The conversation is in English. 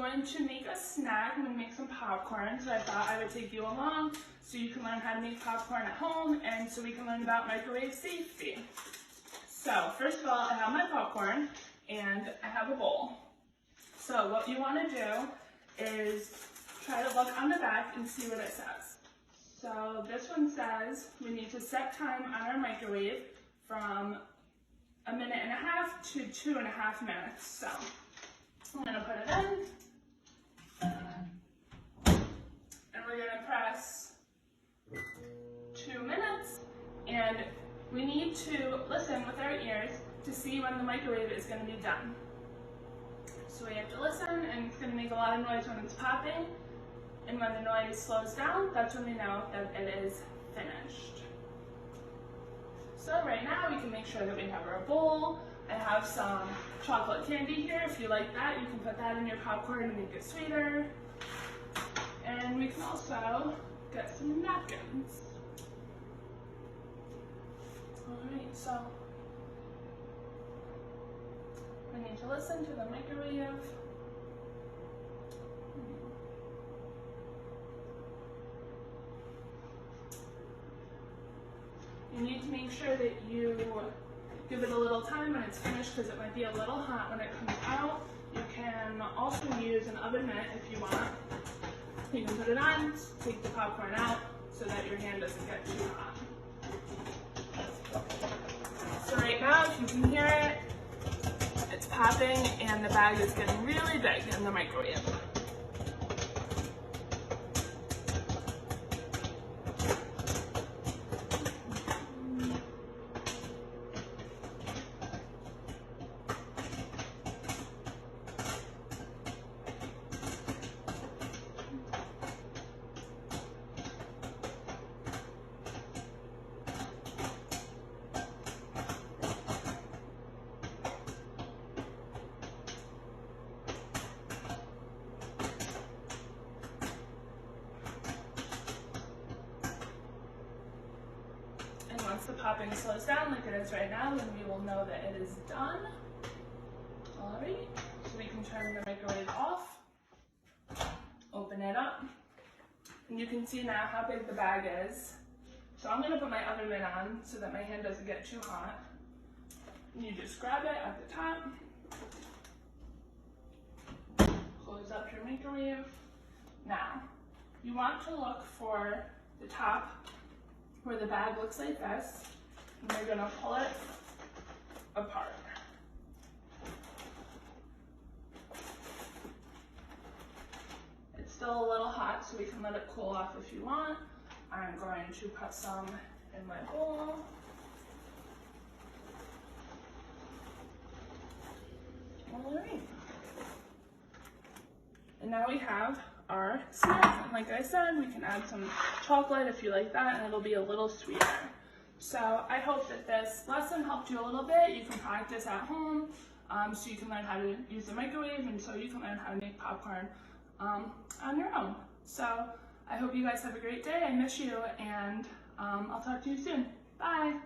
going to make a snack. I'm going to make some popcorn, so I thought I would take you along so you can learn how to make popcorn at home and so we can learn about microwave safety. So first of all, I have my popcorn and I have a bowl. So what you want to do is try to look on the back and see what it says. So this one says we need to set time on our microwave from 1.5 minutes to 2.5 minutes. So I'm going to put it in, and we're going to press 2 minutes, and we need to listen with our ears to see when the microwave is going to be done. So we have to listen, and it's going to make a lot of noise when it's popping, and when the noise slows down, that's when we know that it is finished. So right now we can make sure that we have our bowl. I have some chocolate candy here. If you like that, you can put that in your popcorn to make it sweeter. And we can also get some napkins. Alright, so we need to listen to the microwave. You need to make sure that you give it a little time when it's finished because it might be a little hot when it comes out. You can also use an oven mitt if you want. You can put it on, take the popcorn out so that your hand doesn't get too hot. So right now, if you can hear it, it's popping and the bag is getting really big in the microwave. Once the popping slows down like it is right now, then we will know that it is done. Alright, so we can turn the microwave off, open it up, and you can see now how big the bag is. So I'm going to put my oven mitt on so that my hand doesn't get too hot. And you just grab it at the top, close up your microwave. Now, you want to look for the top where the bag looks like this, and we're going to pull it apart. It's still a little hot, so we can let it cool off if you want. I'm going to put some in my bowl. Alright. And now we have our snack, and like I said, we can add some chocolate if you like that, and it'll be a little sweeter. So I hope that this lesson helped you a little bit. You can practice at home, so you can learn how to use the microwave, and so you can learn how to make popcorn on your own. So I hope you guys have a great day. I miss you, and I'll talk to you soon. Bye.